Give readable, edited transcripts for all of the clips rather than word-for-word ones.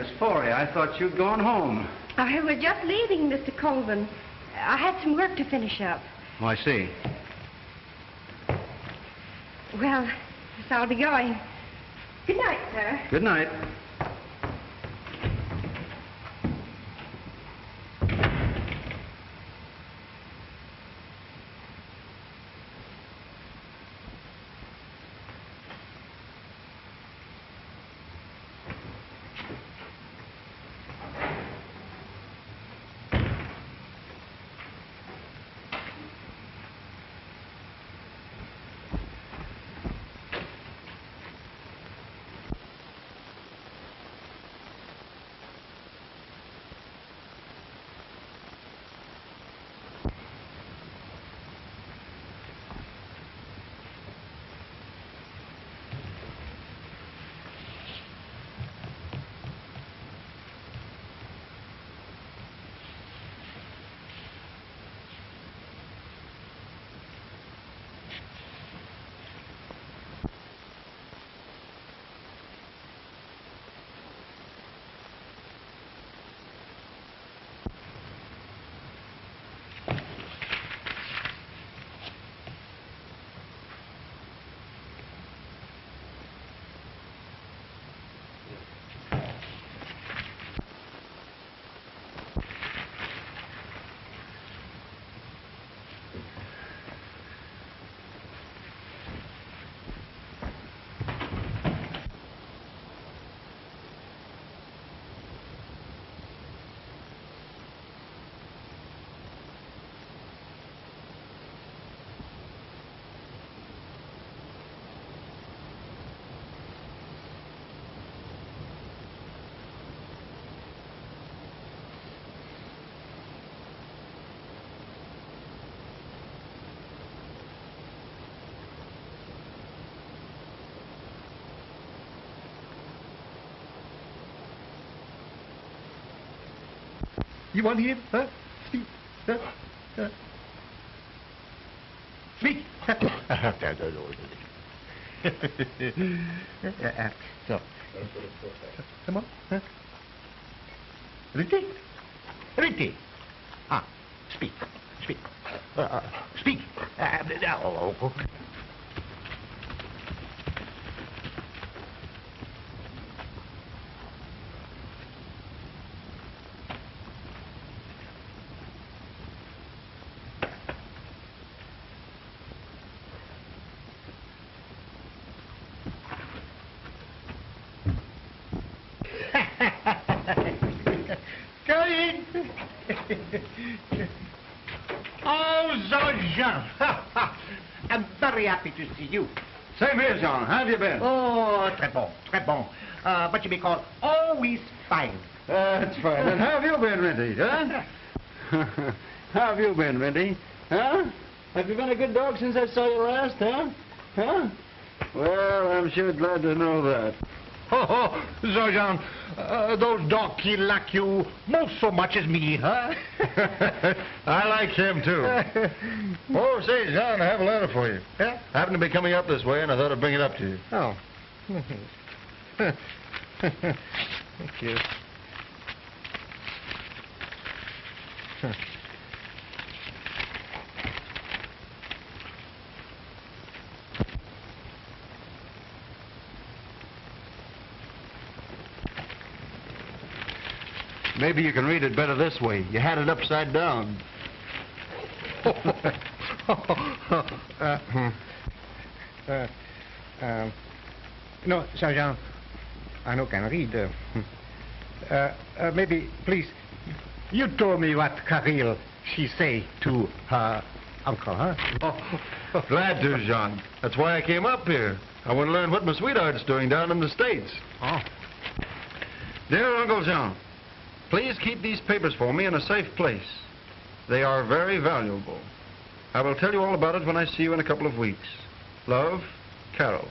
Miss Forey. I thought you'd gone home. I was just leaving, Mr. Colvin. I had some work to finish up. Oh, I see. Well, yes, I'll be going. Good night, sir. Good night. You want to hear? Huh? Speak. Speak. So. Come on. Huh? Rinty? Rinty. Ah, speak. Speak. Speak. Oh, Jean. I'm very happy to see you. Same here, Jean. How have you been? Oh, très bon, très bon. What you may call always fine. That's fine. And how have you been, Rinty, huh? How have you been, Rinty? Huh? Have you been a good dog since I saw you last, huh? Huh? Well, I'm sure glad to know that. Oh, Jean, those dogs, he like you most so much as me, huh? I like him, too. Oh, say, John, I have a letter for you. Yeah? I happen to be coming up this way, and I thought I'd bring it up to you. Oh. Thank you. Maybe you can read it better this way. You had it upside down. No, Sergeant, I no can read. Maybe, please, you told me what Caryl, she say to her uncle, huh? Oh, glad to, John. That's why I came up here. I want to learn what my sweetheart's doing down in the States. Oh. Dear Uncle John, please keep these papers for me in a safe place. They are very valuable. I will tell you all about it when I see you in a couple of weeks. Love, Caryl.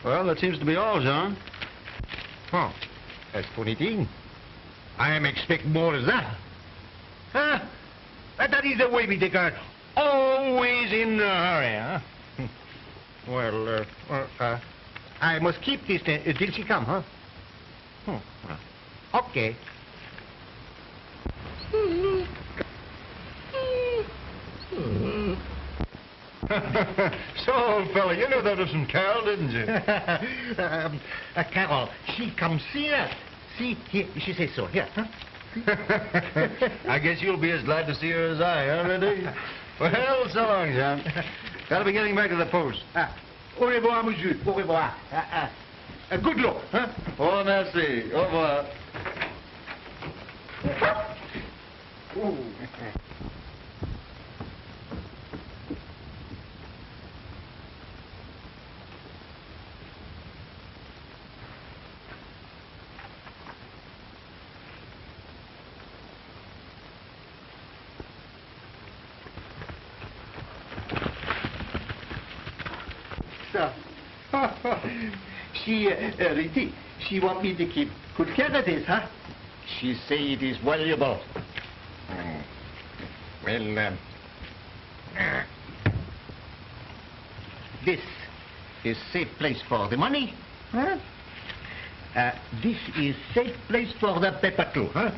Well, that seems to be all, John. Oh, that's funny thing. I am expect more than that. Huh? That is the way we take her. Always in a hurry, huh? Well, I must keep this till she come, huh? Okay. So, old fella, you knew that was from Caryl, didn't you? Caryl, she come see us. See, here, she says so. Here, huh? I guess you'll be as glad to see her as I, huh, Rinty? Well, so long, John. Gotta be getting back to the post. Au revoir, monsieur. Au revoir. Good luck, huh? Oh, merci. Au revoir. She, Rinty, she want me to keep good care of this, huh? She say it is valuable. Well, this is safe place for the money, huh? This is safe place for the paper too, huh?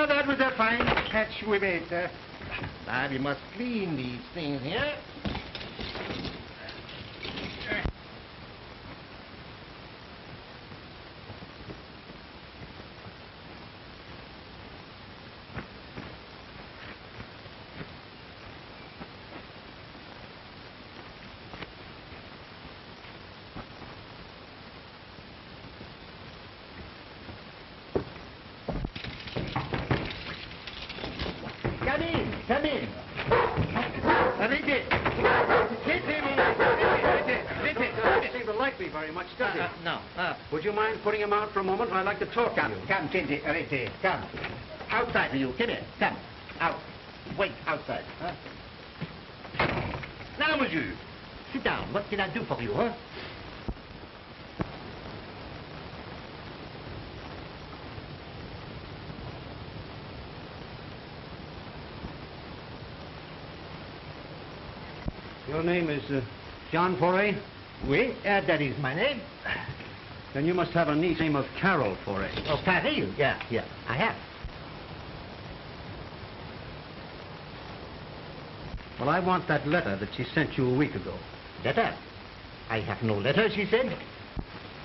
That was a fine catch we made. Now we must clean these things here. Come in. Doesn't seem to like me very much, does he? No. Would you mind putting him out for a moment? I'd like to talk to you. Come, Rinty, come. Outside for you. Come here. Come. Out. Wait outside. Huh? Now, monsieur. Sit down. What can I do for you, huh? Your name is John Foray? Oui, that is my name. Then you must have a niece named of Caryl Foray. Oh, Caryl? Yeah, I have. Well, I want that letter that she sent you a week ago. Letter? I have no letter, she said.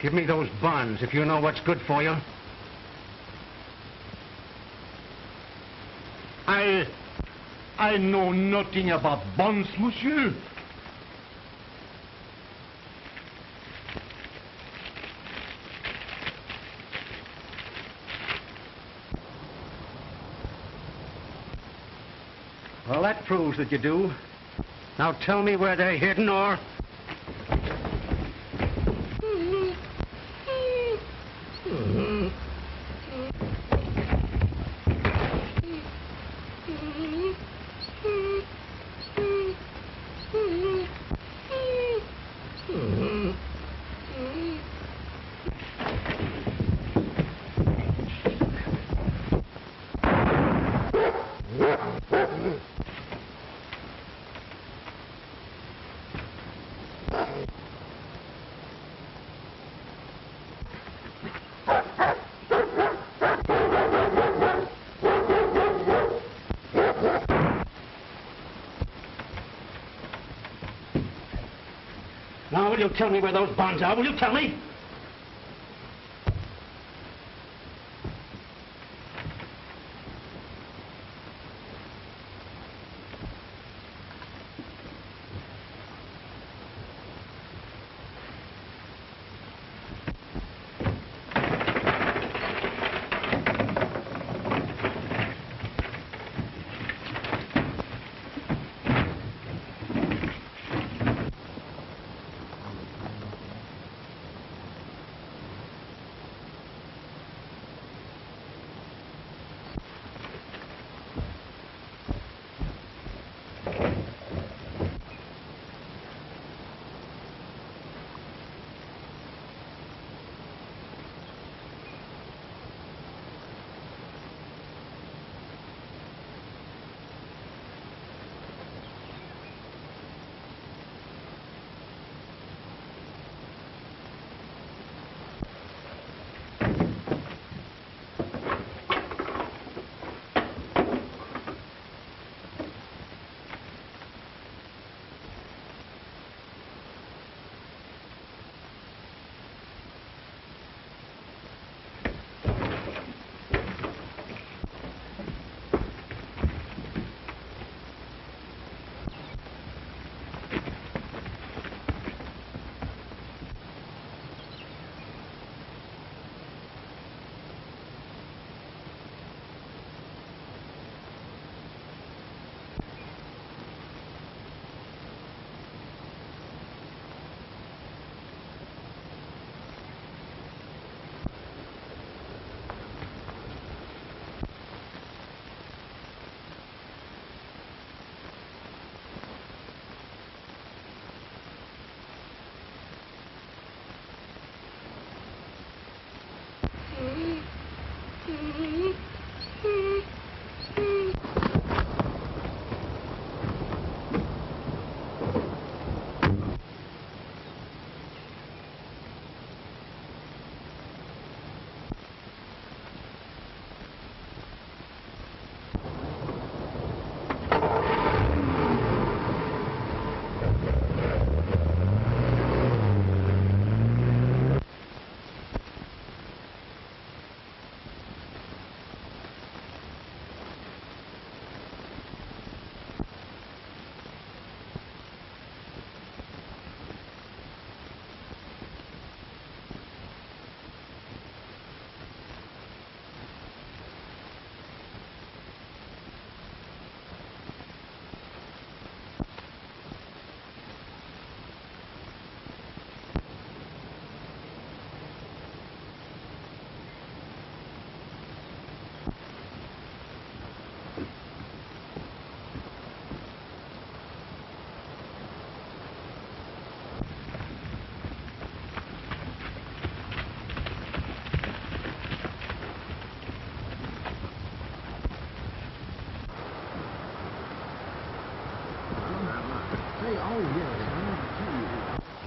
Give me those bonds if you know what's good for you. I know nothing about bonds, monsieur. Well, that proves that you do. Now tell me where they're hidden, or... you tell me where those bonds are? Will you tell me?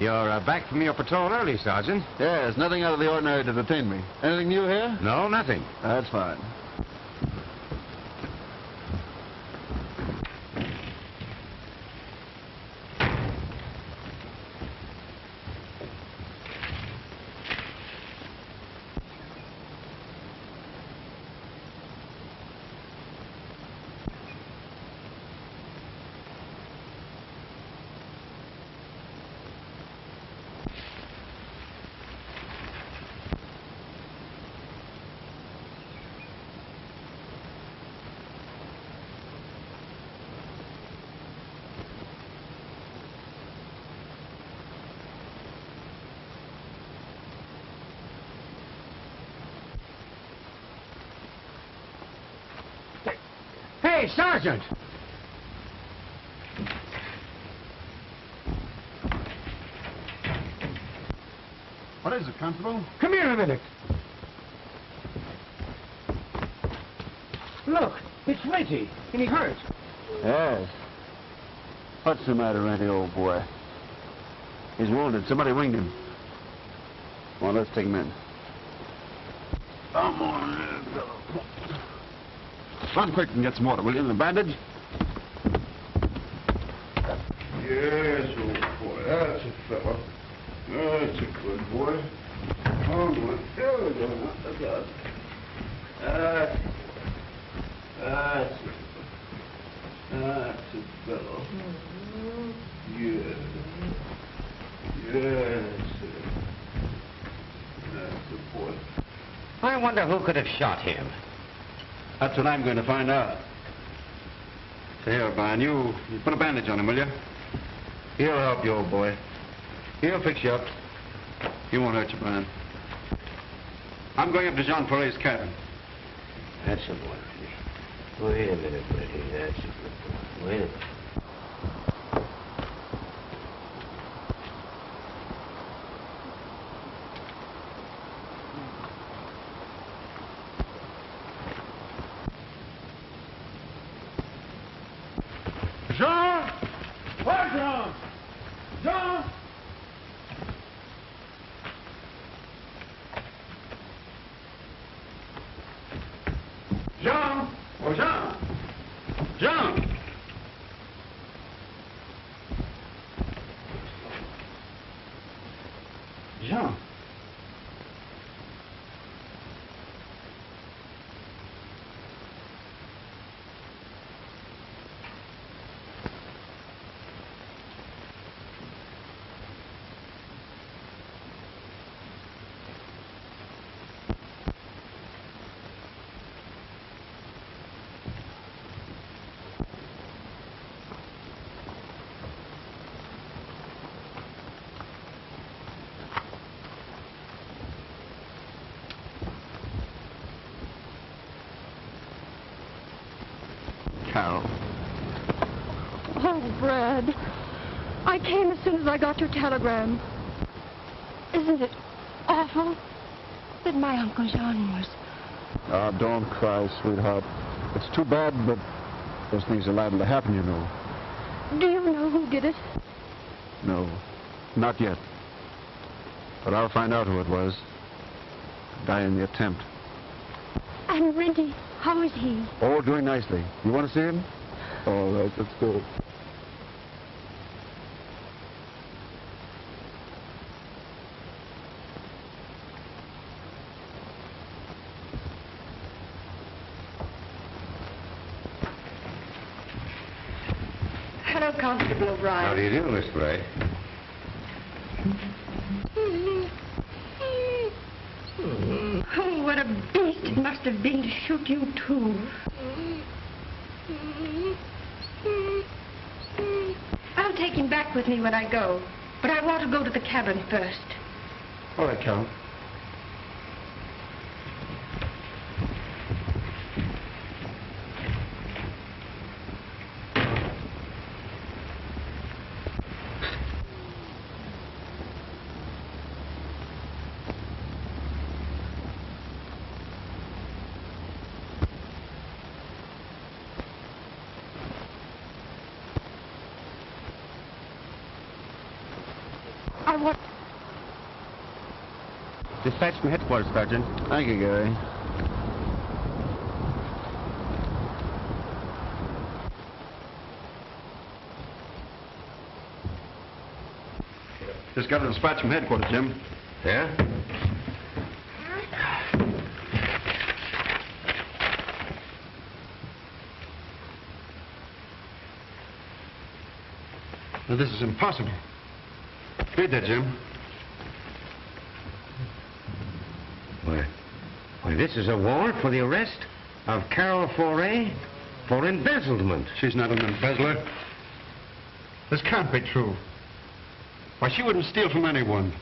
You're back from your patrol early, Sergeant. Yes, nothing out of the ordinary to detain me. Anything new here? No, nothing. That's fine. Hey, Sergeant! What is it, Constable? Come here a minute. Look, it's Rinty, and he hurt. Yes. What's the matter, Rinty, old boy? He's wounded. Somebody winged him. Come on, let's take him in. Come on. Run quick and get some water, will you? And a bandage? Yes, old boy. That's a fellow. That's a good boy. Oh, boy. Oh, look out. That's a fellow. Yes. Yes. That's a boy. I wonder who could have shot him. That's what I'm going to find out. Say, here, Brian, you put a bandage on him, will you? He'll help you, old boy. He'll fix you up. He won't hurt you, Brian. I'm going up to Jean Foret's cabin. That's a boy, Rinty. Wait a minute, Rinty. That's a good boy. Wait a minute. Jean! Where, Jean? Jean! Jean! Oh, Jean! Jean! Jean! Caryl. Oh, Brad. I came as soon as I got your telegram. Isn't it awful that my Uncle Jean was... Ah, don't cry, sweetheart. It's too bad, but those things are liable to happen, you know. Do you know who did it? No, not yet. But I'll find out who it was. Die in the attempt. And Rinty, how is he? Oh, doing nicely. You want to see him? All right, let's go. Hello, Constable O'Brien. How do you do, Miss Gray? Oh, what a beast it must have been to shoot you, too. I'll take him back with me when I go, but I want to go to the cabin first. All right, Caryl. I want... Dispatch from headquarters, Sergeant. Thank you, Gary. Just got a dispatch from headquarters, Jim. Yeah? Now, this is impossible. Read that, Jim. Why, this is a warrant for the arrest of Caryl Foret for embezzlement. She's not an embezzler. This can't be true. Why, she wouldn't steal from anyone.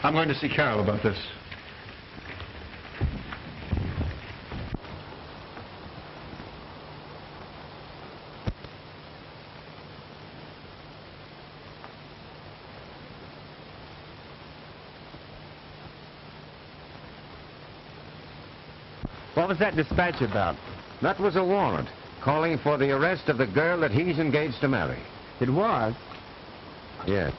I'm going to see Caryl about this. What was that dispatch about? That was a warrant calling for the arrest of the girl that he's engaged to marry. It was? Yes.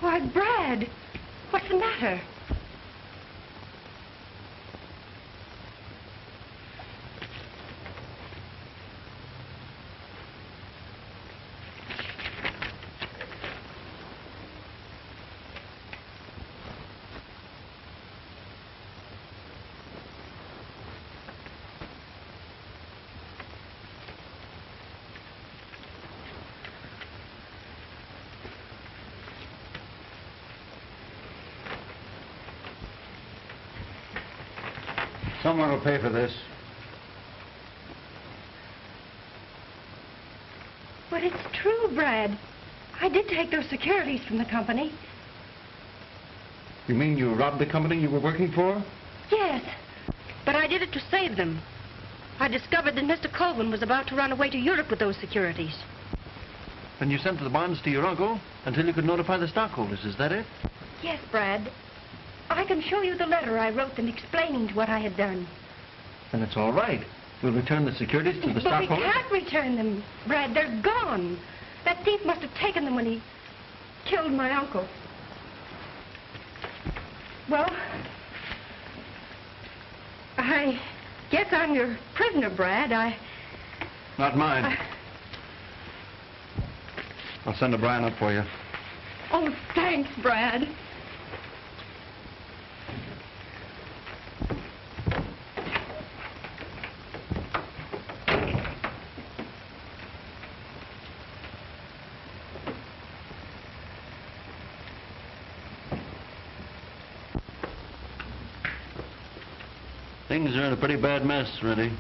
Why, Brad, what's the matter? Someone will pay for this. But it's true, Brad. I did take those securities from the company. You mean you robbed the company you were working for? Yes, but I did it to save them. I discovered that Mr. Colvin was about to run away to Europe with those securities. And you sent the bonds to your uncle until you could notify the stockholders, is that it? Yes, Brad. I can show you the letter I wrote them explaining what I had done. Then it's all right. We'll return the securities to the But stockholders. we can't return them, Brad. They're gone. That thief must have taken them when he killed my uncle. Well, I guess I'm your prisoner, Brad. Not mine. I'll send O'Brien up for you. Oh, thanks, Brad. Things are in a pretty bad mess, Rinty.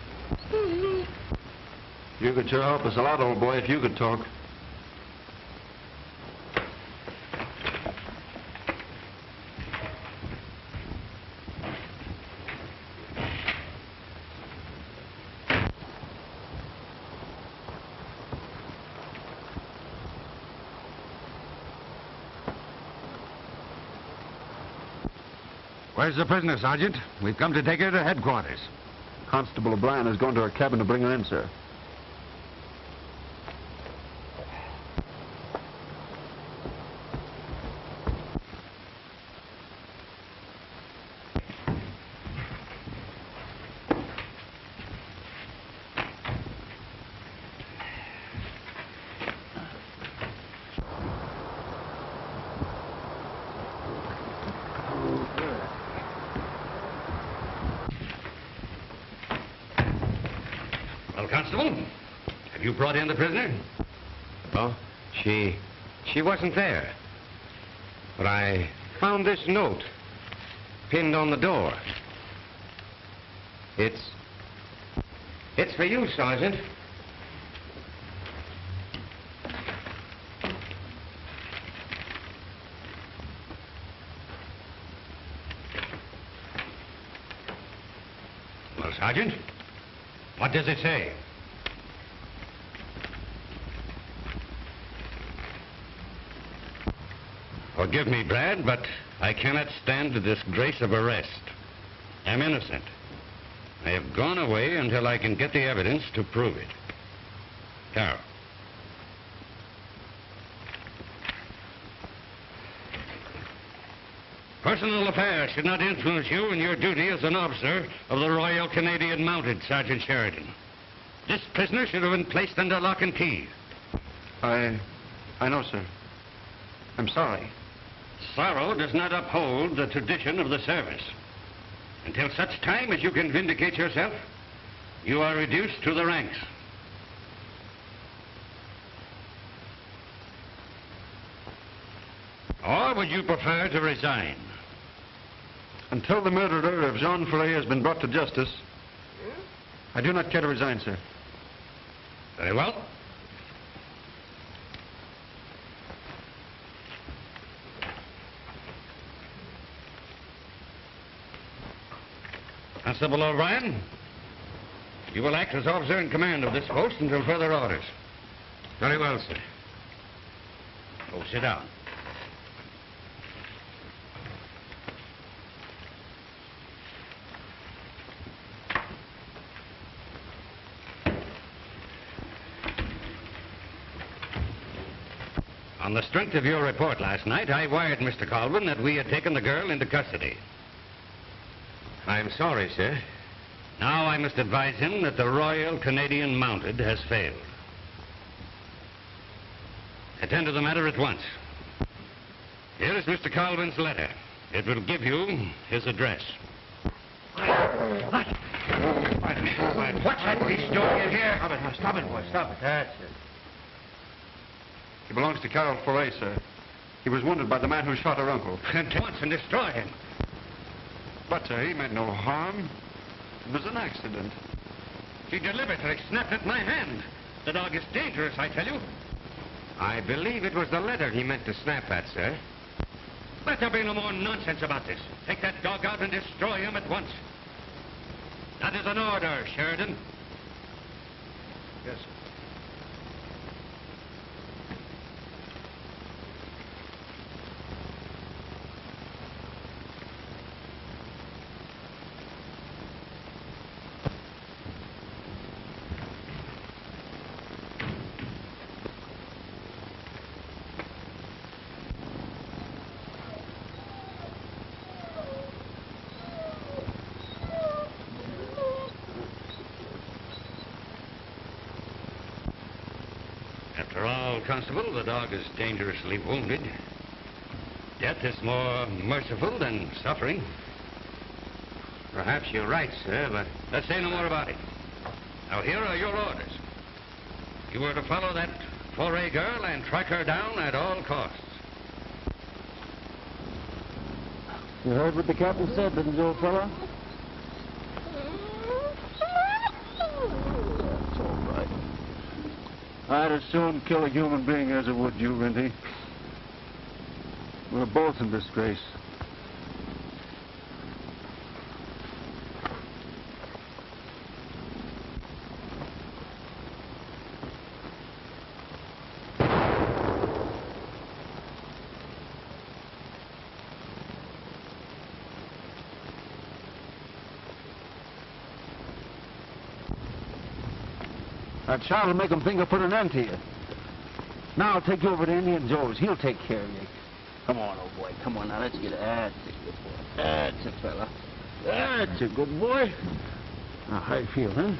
You could sure help us a lot, old boy, if you could talk. Where's the prisoner, Sergeant? We've come to take her to headquarters. Constable O'Brien has gone to her cabin to bring her in, sir. Well, Constable, have you brought in the prisoner? Oh, she wasn't there. But I found this note pinned on the door. It's for you, Sergeant. Well, Sergeant, what does it say? Forgive me, Brad, but I cannot stand the disgrace of arrest. I'm innocent. I have gone away until I can get the evidence to prove it. Caryl. Personal affairs should not influence you in your duty as an officer of the Royal Canadian Mounted, Sergeant Sheridan. This prisoner should have been placed under lock and key. I know, sir. I'm sorry. Sorrow does not uphold the tradition of the service. Until such time as you can vindicate yourself, you are reduced to the ranks. Or would you prefer to resign? Until the murderer of Jean Ferret has been brought to justice, I do not care to resign, sir. Very well. Constable O'Brien, you will act as officer in command of this post until further orders. Very well, sir. Oh, sit down. On On the strength of your report last night, I wired Mr. Colvin that we had taken the girl into custody. I'm sorry, sir. Now I must advise him that the Royal Canadian Mounted has failed. Attend to the matter at once. Here is Mr. Colvin's letter. It will give you his address. What? What's that beast doing in here? Stop it, boy. Stop it. That's it. He belongs to Caryl Foray, sir. He was wounded by the man who shot her uncle. At once and destroy him. But, sir, he meant no harm. It was an accident. He deliberately snapped at my hand. The dog is dangerous, I tell you. I believe it was the letter he meant to snap at, sir. Let there be no more nonsense about this. Take that dog out and destroy him at once. That is an order, Sheridan. Yes, sir. After all, Constable, the dog is dangerously wounded. Death is more merciful than suffering. Perhaps you're right, sir, but let's say no more about it. Now, here are your orders. You were to follow that Foray girl and track her down at all costs. You heard what the captain said, didn't you, old fellow? It's all right. I'd as soon kill a human being as I would you, Rinty. We're both in disgrace. That shot will make him think I put an end to you. Now I'll take you over to Indian Joe's. He'll take care of you. Come on, old boy. Come on, now let's get it. That's a good boy. That's a fella. That's a good boy. Now, how you feel, huh?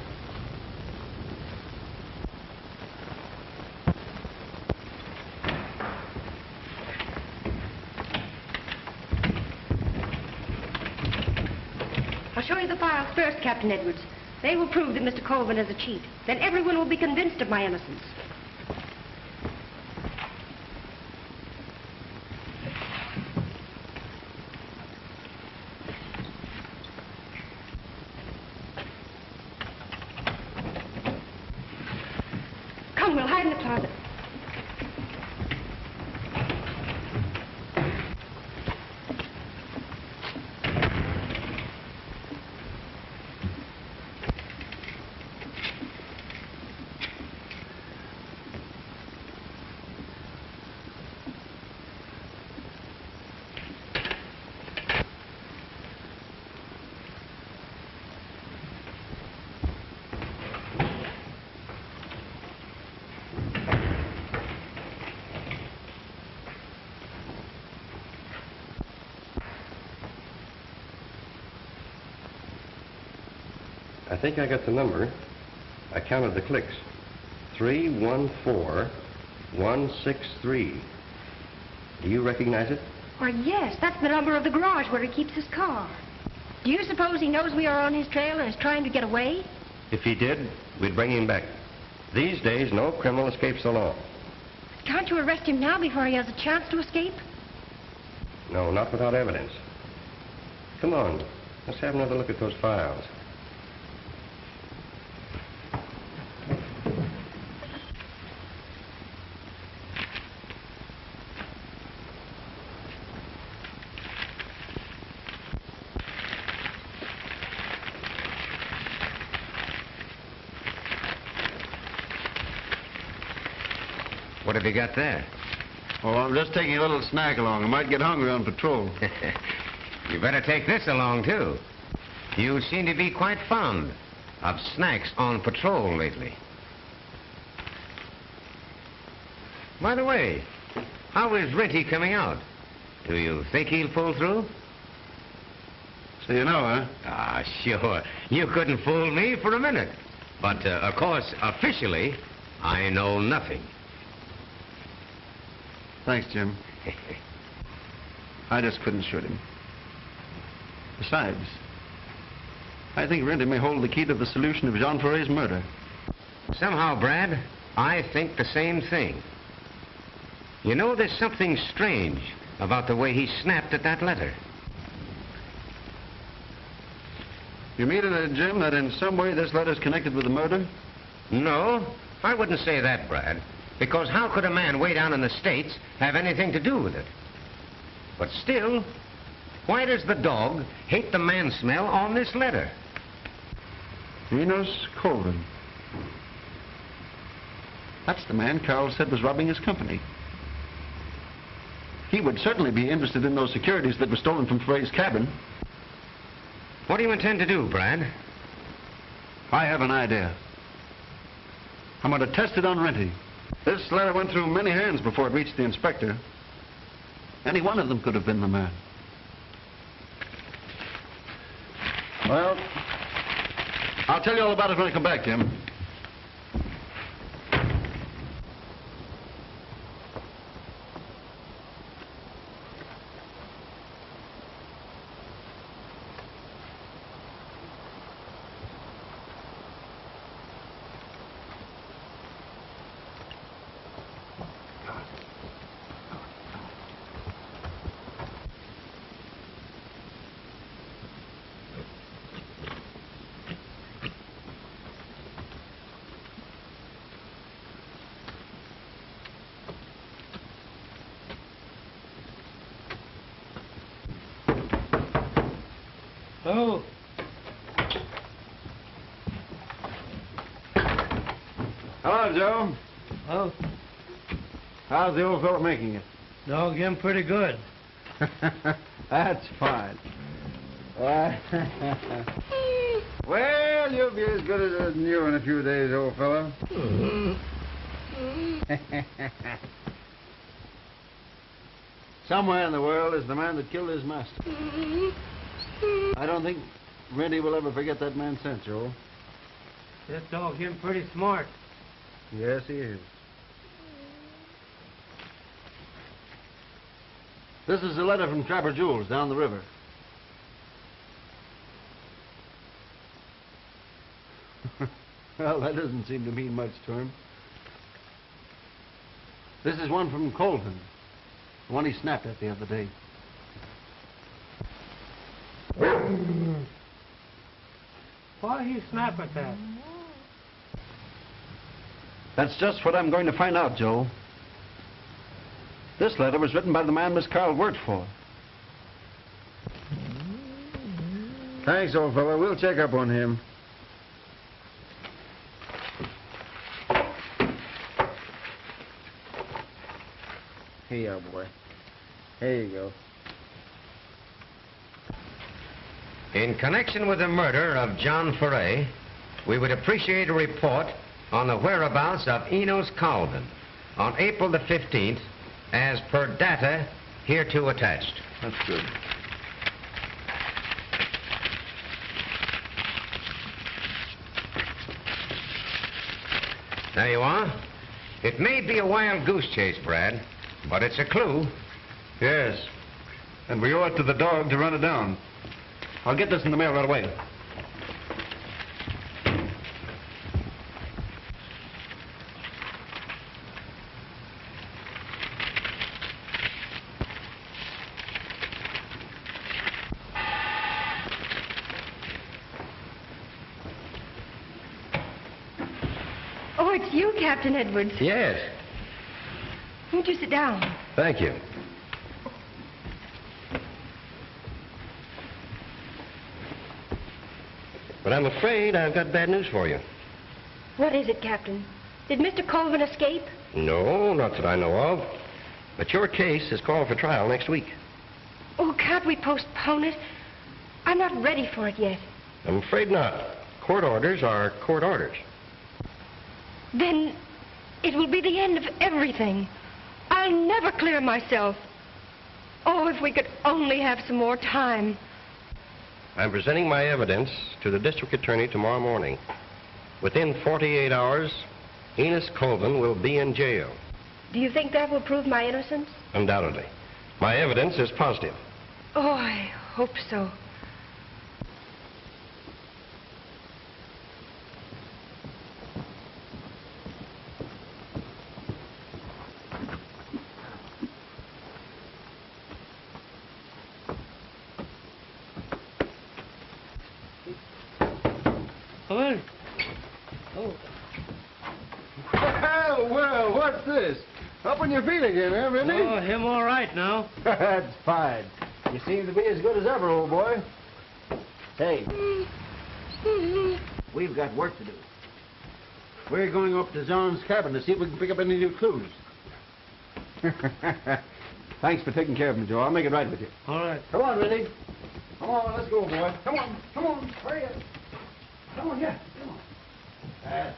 I'll show you the files first, Captain Edwards. They will prove that Mr. Colvin is a cheat. Then everyone will be convinced of my innocence. Come, we'll hide in the closet. I think I got the number. I counted the clicks. 314163. Do you recognize it? Why, yes, that's the number of the garage where he keeps his car. Do you suppose he knows we are on his trail and is trying to get away? If he did, we'd bring him back. These days, no criminal escapes alone. Can't you arrest him now before he has a chance to escape? No, not without evidence. Come on, let's have another look at those files. What have you got there? Oh, I'm just taking a little snack along. I might get hungry on patrol. You better take this along, too. You seem to be quite fond of snacks on patrol lately. By the way, How is Rinty coming out? Do you think he'll pull through? So you know, huh? Ah, sure. You couldn't fool me for a minute. But, of course, officially, I know nothing. Thanks, Jim. I just couldn't shoot him. Besides, I think Rinty may hold the key to the solution of Jean Ferret's murder. Somehow, Brad, I think the same thing. You know, there's something strange about the way he snapped at that letter. You mean, Jim, that in some way this letter's connected with the murder? No, I wouldn't say that, Brad. Because how could a man way down in the States have anything to do with it? But still, why does the dog hate the man smell on this letter? Enos Colvin. That's the man Caryl said was robbing his company. He would certainly be interested in those securities that were stolen from Ferret's cabin. What do you intend to do, Brad? I have an idea. I'm going to test it on Rinty. This letter went through many hands before it reached the inspector. Any one of them could have been the man. Well, I'll tell you all about it when I come back, Jim. Oh. Hello, Joe. Oh. How's the old fellow making it? Dog him pretty good. That's fine. Well, you'll be as good as new in a few days, old fellow. Somewhere in the world is the man that killed his master. I don't think Rinty will ever forget that man's sense, Joe. This dog him pretty smart. Yes, he is. This is a letter from Trapper Jules down the river. Well, that doesn't seem to mean much to him. This is one from Colton, the one he snapped at the other day. Why he snap at that? That's just what I'm going to find out, Joe. This letter was written by the man Miss Caryl worked for. Thanks, old fellow. We'll check up on him. Here, boy. Here you go. In connection with the murder of John Ferret, we would appreciate a report on the whereabouts of Enos Colvin on April the 15th, as per data hereto attached. That's good. There you are. It may be a wild goose chase, Brad, but it's a clue. Yes. And we owe it to the dog to run it down. I'll get this in the mail right away. Oh, it's you, Captain Edwards. Yes. Won't you sit down? Thank you. But I'm afraid I've got bad news for you. What is it, Captain? Did Mr. Colvin escape? No, not that I know of. But your case is called for trial next week. Oh, can't we postpone it? I'm not ready for it yet. I'm afraid not. Court orders are court orders. Then it will be the end of everything. I'll I'll never clear myself. Oh, if we could only have some more time. I'm presenting my evidence to the district attorney tomorrow morning. Within 48 hours, Enos Colvin will be in jail. Do you think that will prove my innocence? Undoubtedly. My evidence is positive. Oh, I hope so. Come in. Oh. Well, what's this? Up on your feet again, huh, Rinty? Oh, him all right now. That's fine. You seem to be as good as ever, old boy. Hey, we've got work to do. We're going up to John's cabin to see if we can pick up any new clues. Thanks for taking care of me, Joe. I'll make it right with you. All right. Come on, Rinty. Come on, let's go, boy. Come on, hurry up. Come on, yeah, come on.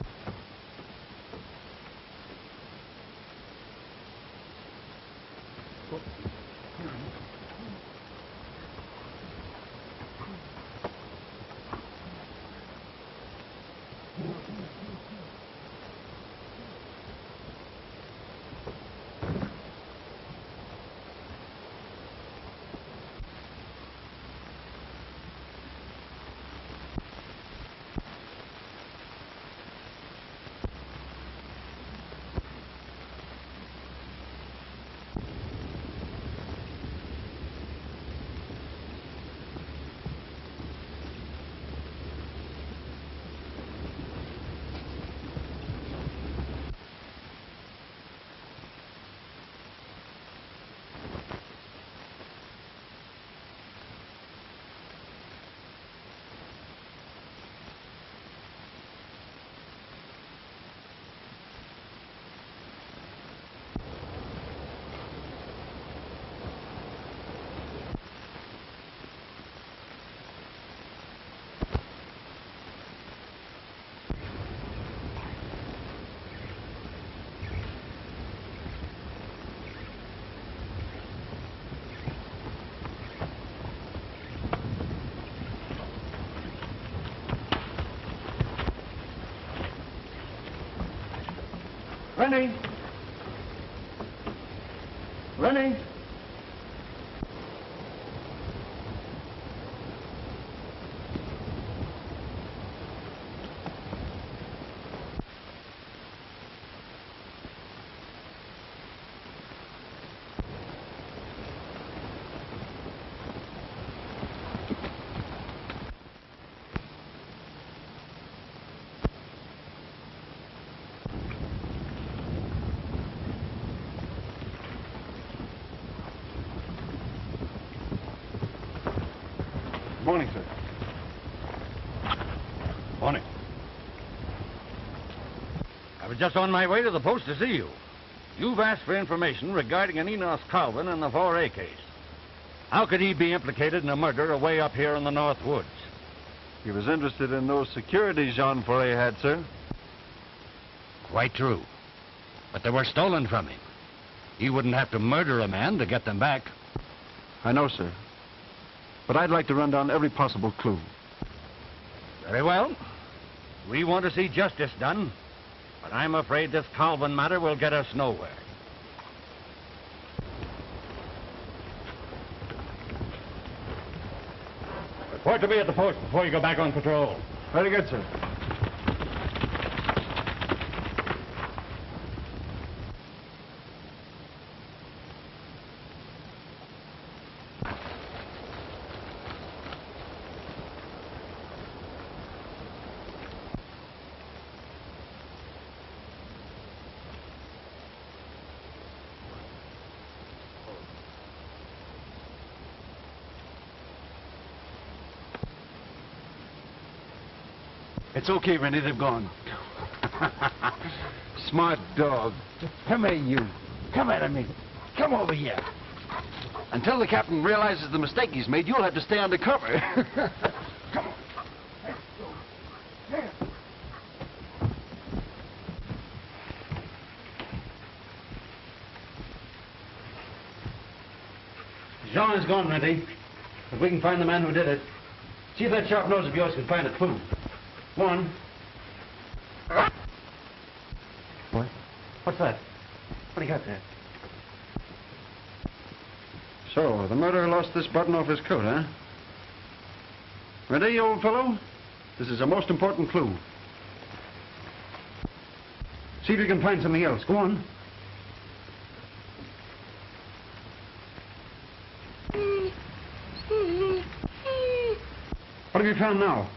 Rinty! Rinty! Morning, sir. Morning. I was just on my way to the post to see you. You've asked for information regarding an Enos Colvin and the 4A case. How could he be implicated in a murder away up here in the North Woods? He was interested in those securities Jean Foray had, sir. Quite true. But they were stolen from him. He wouldn't have to murder a man to get them back. I know, sir. But I'd like to run down every possible clue. Very well. We want to see justice done, but I'm afraid this Colvin matter will get us nowhere. Report to me at the post before you go back on patrol. Very good, sir. It's okay, Rinty. They've gone. Smart dog. Come here, you. Come at me. Come over here. Until the captain realizes the mistake he's made, you'll have to stay undercover. Come on. Let's go. There. Jean is gone, Rinty. If we can find the man who did it, see if that sharp nose of yours can find a clue. One. What? What's that? What do you got there? So, the murderer lost this button off his coat, huh? Ready, old fellow? This is a most important clue. See if you can find something else. Go on. What have you found now?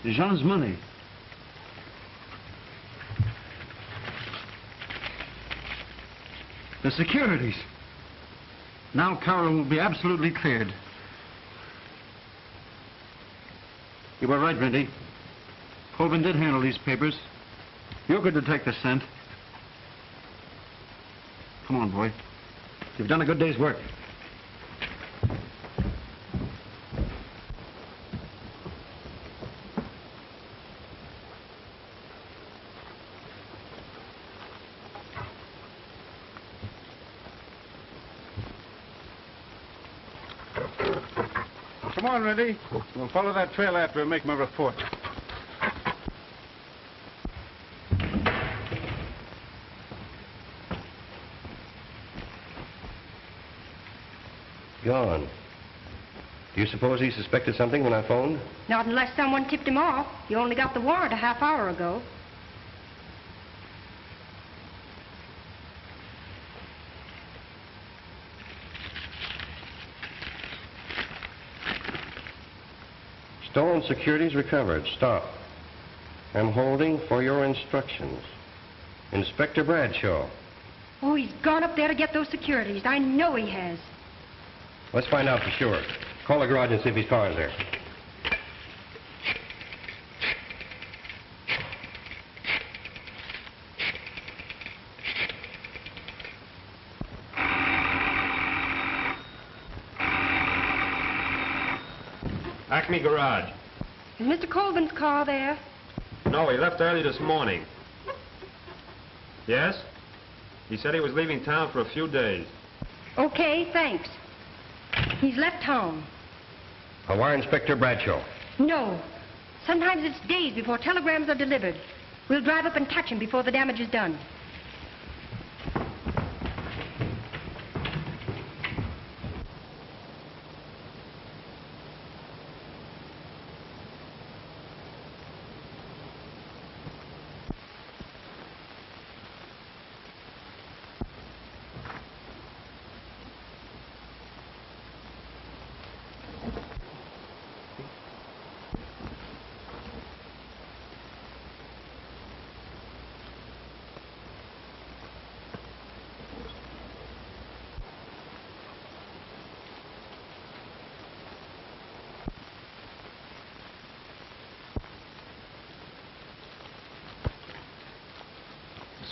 Jean's money. The securities. Now Caryl will be absolutely cleared. You were right, Rinty. Colvin did handle these papers. You could detect the scent. Come on, boy. You've done a good day's work. Come on, Rinty. We'll follow that trail after and make my report. Gone. Do you suppose he suspected something when I phoned? Not unless someone tipped him off. You only got the warrant a half hour ago. Stolen securities recovered. Stop. I'm holding for your instructions. Inspector Bradshaw. Oh, he's gone up there to get those securities. I know he has. Let's find out for sure. Call the garage and see if his car is there. Acme Garage. Is Mr. Colvin's car there? No, he left early this morning. Yes? He said he was leaving town for a few days. Okay, thanks. He's left town. I'll wire Inspector Bradshaw. No. Sometimes it's days before telegrams are delivered. We'll drive up and touch him before the damage is done.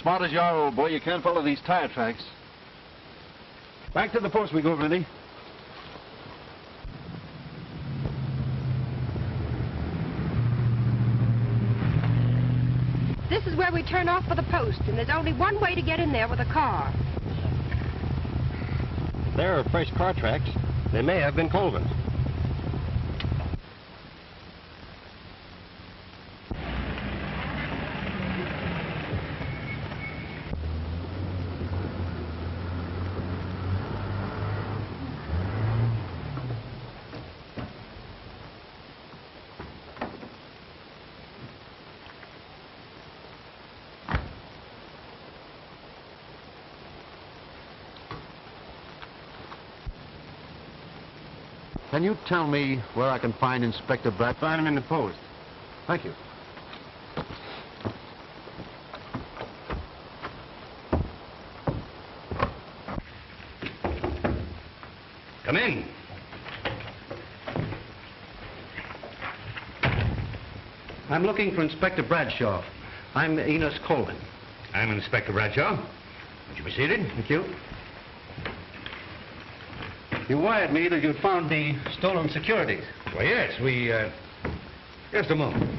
Smart as you are, old boy, you can't follow these tire tracks. Back to the post we go, Rinty. This is where we turn off for the post, and there's only one way to get in there with a car. There are fresh car tracks. They may have been Colvin's. Can you tell me where I can find Inspector Brad? Find him in the post. Thank you. Come in. I'm looking for Inspector Bradshaw. I'm Enos Colvin. I'm Inspector Bradshaw. Would you be seated? Thank you. You wired me that you'd found the stolen securities. Well, yes, we, just a moment.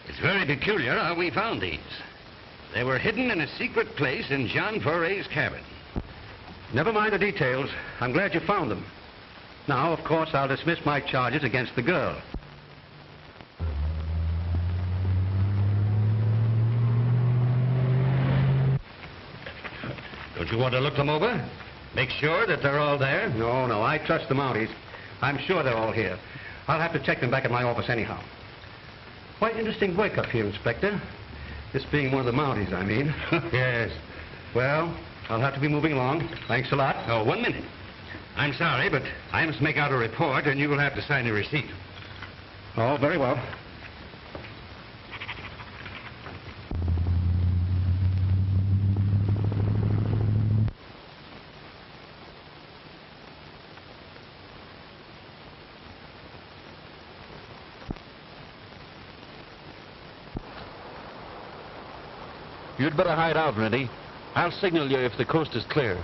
It's very peculiar how we found these. They were hidden in a secret place in Jean Foray's cabin. Never mind the details. I'm glad you found them. Now, of course, I'll dismiss my charges against the girl. Don't you want to look them over? Make sure that they're all there? No, I trust the Mounties. I'm sure they're all here. I'll have to check them back at my office anyhow. Quite interesting work up here, Inspector. This being one of the Mounties, I mean. Yes. Well, I'll have to be moving along. Thanks a lot. Oh, 1 minute. I'm sorry, but I must make out a report, and you will have to sign a receipt. Oh, very well. You'd better hide out, Rinty. I'll signal you if the coast is clear.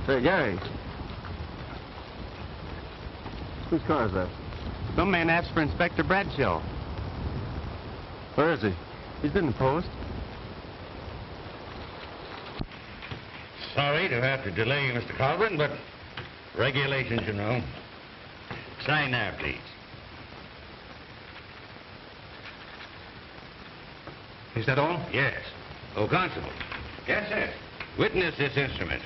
Say, Gary. Whose car is that? Some man asked for Inspector Bradshaw. Where is he? He's in the post. Sorry to have to delay you, Mr. Colvin, but regulations, you know. Sign there, please. Is that all? Yes. Oh, Constable. Yes, sir. Witness this instrument.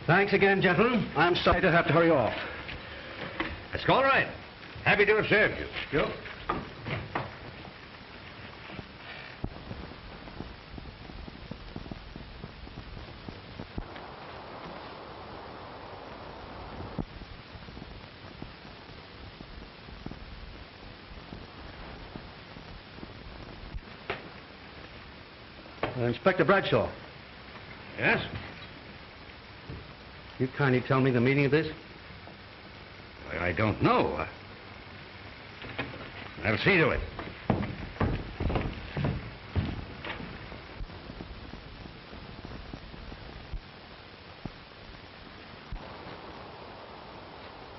Thanks again, gentlemen. I'm sorry to have to hurry off. That's all right. Happy to have served you. Sure. Inspector Bradshaw. Yes? You kindly tell me the meaning of this? Well, I don't know. I'll see to it.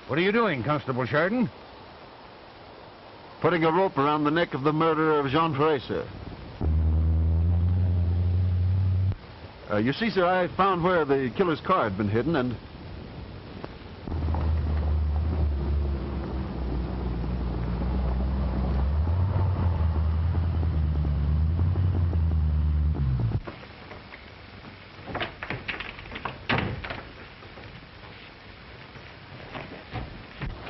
What are you doing, Constable Sheridan? Putting a rope around the neck of the murderer of Jean Ferret, sir. You see, sir, I found where the killer's car had been hidden, and...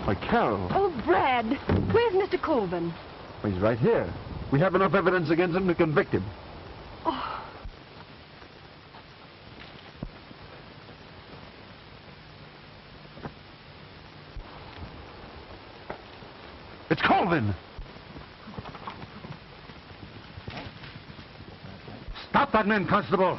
Why, Caryl. Oh, Brad, where's Mr. Colvin? He's right here. We have enough evidence against him to convict him. Oh. It's Colvin! Stop that man, Constable.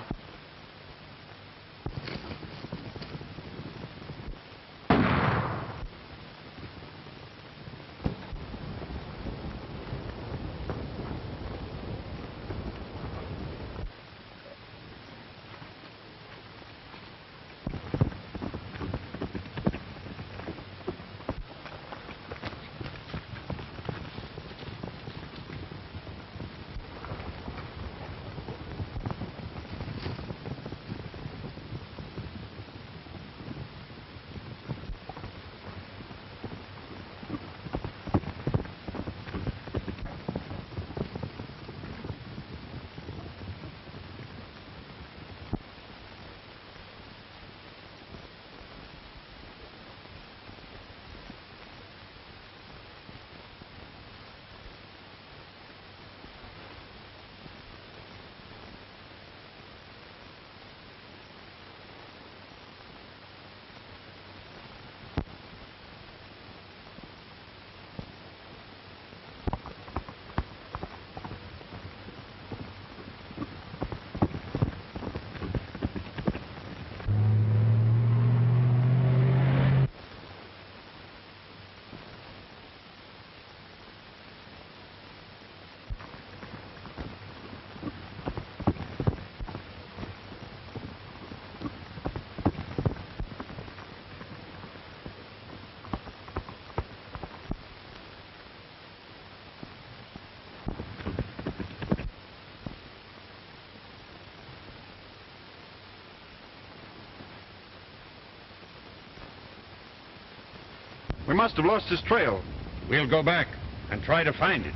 We must have lost his trail. We'll go back and try to find it.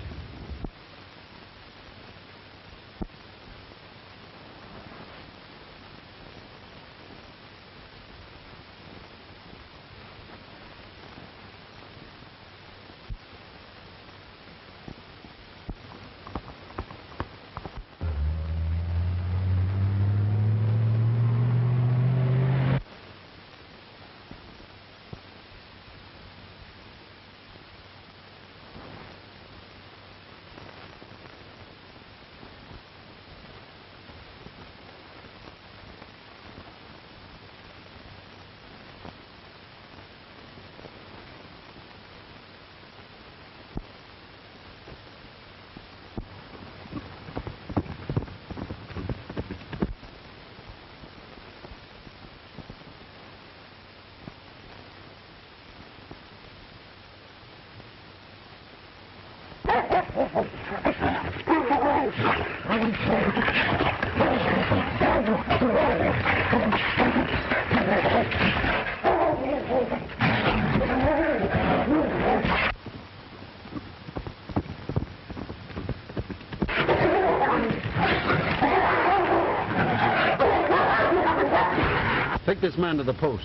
Take this man to the post.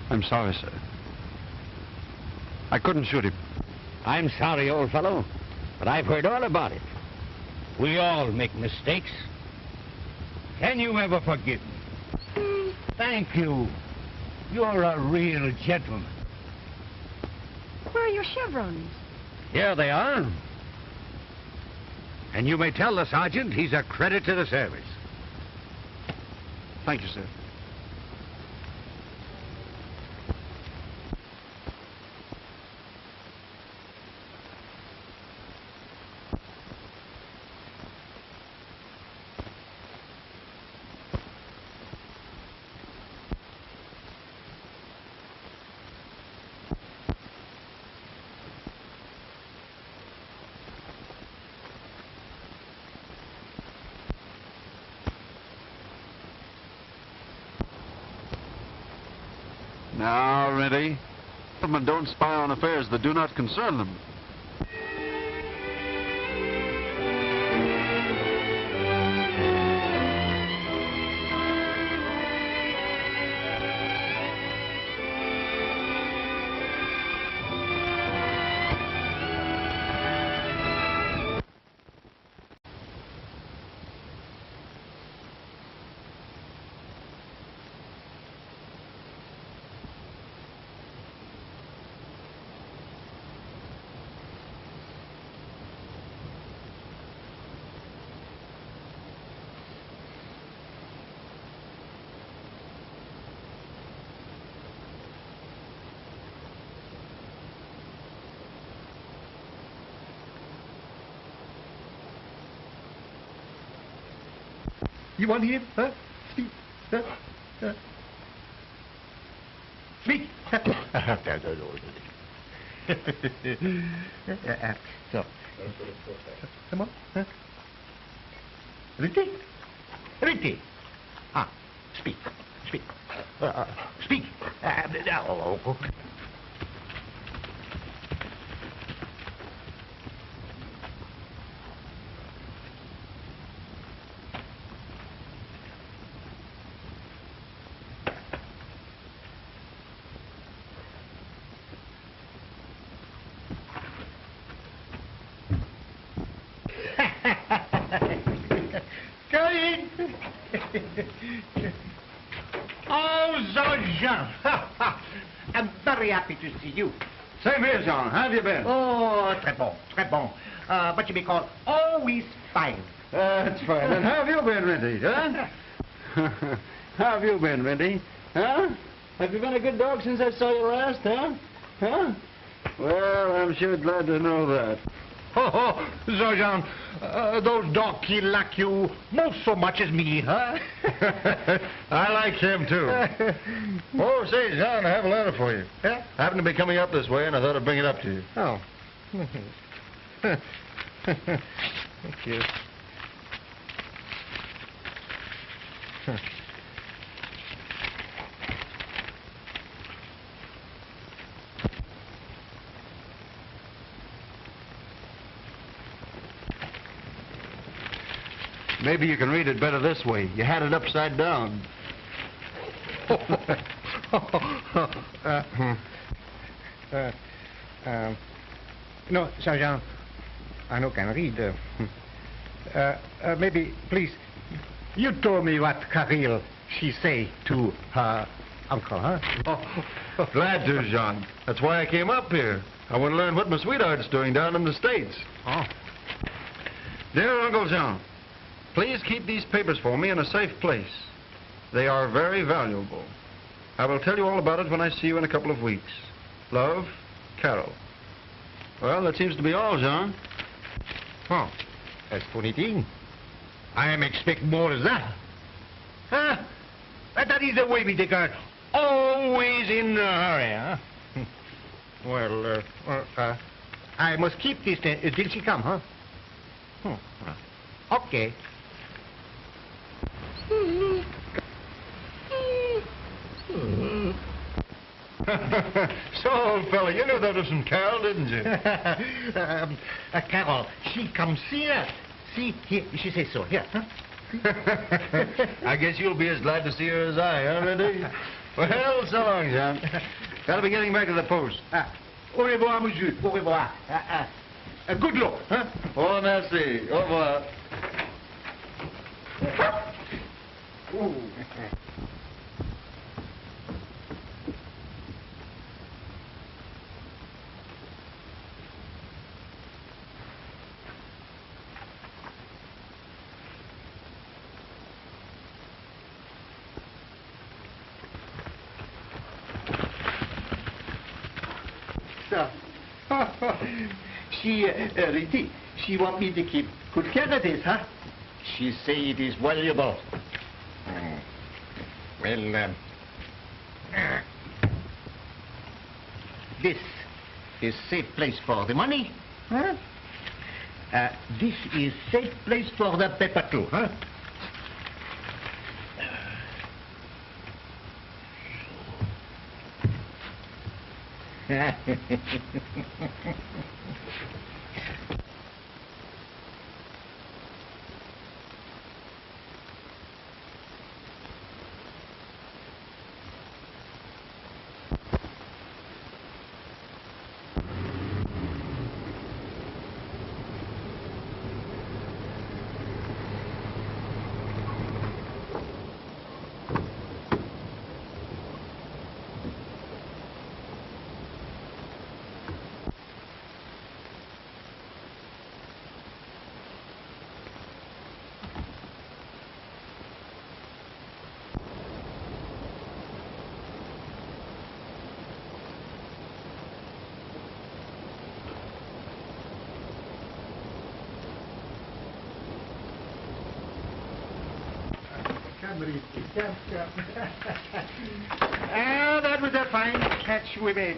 I'm sorry, sir. I couldn't shoot him. I'm sorry, old fellow, but I've heard all about it. We all make mistakes. Can you ever forgive me? Thank you. You're a real gentleman. Where are your chevrons? Here they are. And you may tell the sergeant he's a credit to the service. Thank you, sir. Now, Rinty, gentlemen don't spy on affairs that do not concern them. You want him? Huh? Speak. Speak. So. Come on. Huh? Rinty? Rinty. Ah, speak. Speak. Speak. Oh, Jean. I'm very happy to see you. Same here, Jean. How have you been? Oh, très bon, très bon. But you may call always fine. That's fine. And how have you been, Rinty, huh? How have you been, Rinty? Huh? Have you been a good dog since I saw you last, huh? Huh? Well, I'm sure glad to know that. Oh, Sergeant, those dog he like you most so much as me, huh? I like him, too. Oh, say, John, I have a letter for you. Yeah? I happen to be coming up this way, and I thought I'd bring it up to you. Oh. Thank you. Maybe you can read it better this way. You had it upside down. No, Sergeant, I no can read. Maybe, please, you told me what Caryl she say to her uncle, huh? Oh, glad to, John. That's why I came up here. I want to learn what my sweetheart's doing down in the States. Oh. Dear Uncle John, please keep these papers for me in a safe place. They are very valuable. I will tell you all about it when I see you in a couple of weeks. Love, Caryl. Well, that seems to be all, John. Oh, that's funny thing. I am expect more as that. Huh? That is the way we take her. Always in a hurry, huh? Well, I must keep this till she come, huh? Okay. So, old fella, you knew that was from Caryl, didn't you? Caryl, she come see her. See, here, she says so. Here, huh? I guess you'll be as glad to see her as I, huh, Rinty? Well, so long, John. Gotta be getting back to the post. Au revoir, monsieur. Au revoir. Good luck, huh? Oh, merci. Au revoir. Ooh. She, Rinty, she want me to keep good care of this, huh? She say it is valuable. Well, this is safe place for the money, huh? This is safe place for the paper too, huh? That was a fine catch we made.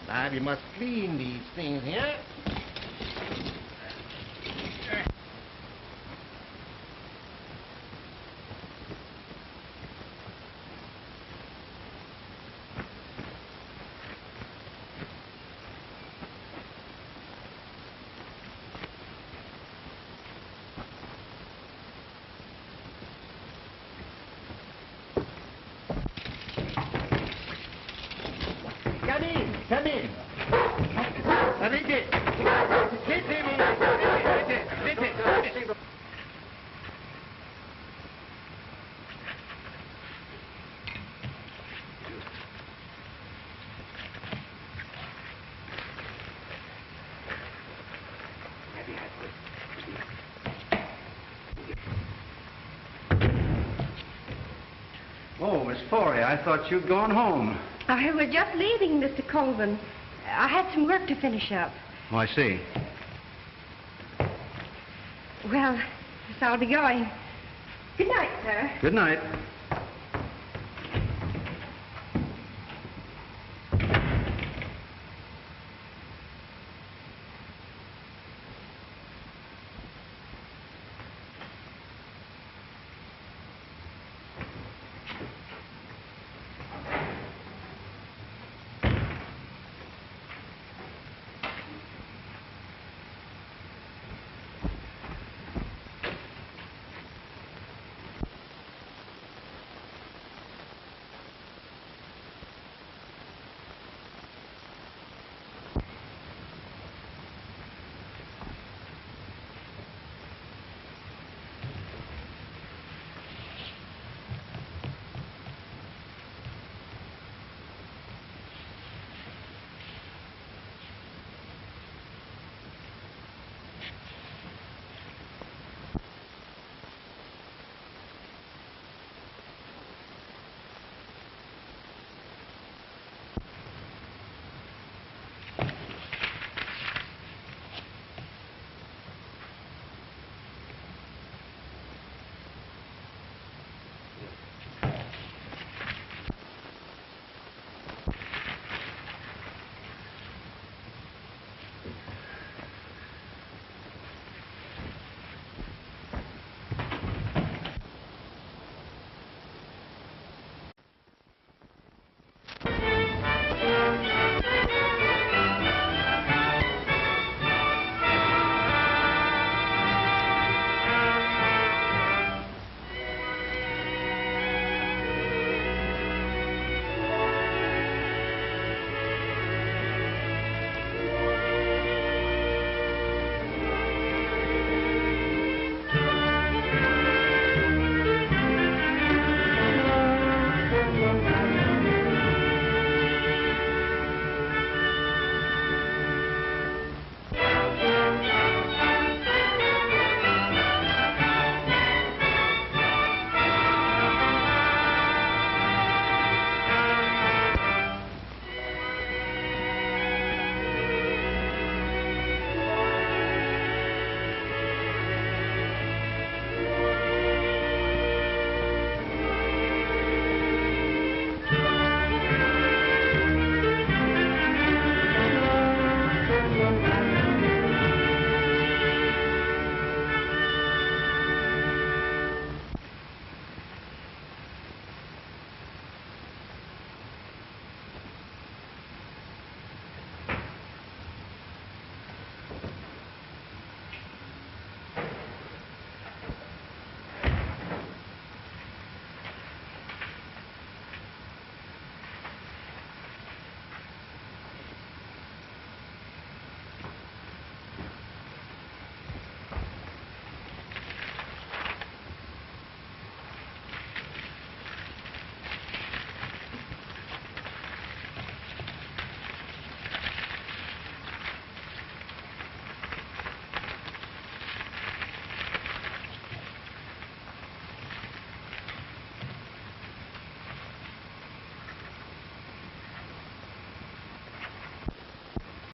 Now we must clean these things here. Come in. Rinty. Rinty. Oh, Miss Forey, I thought you'd gone home. I was just leaving, Mr. Colvin. I had some work to finish up. Oh, I see. Well, guess I'll be going. Good night, sir. Good night.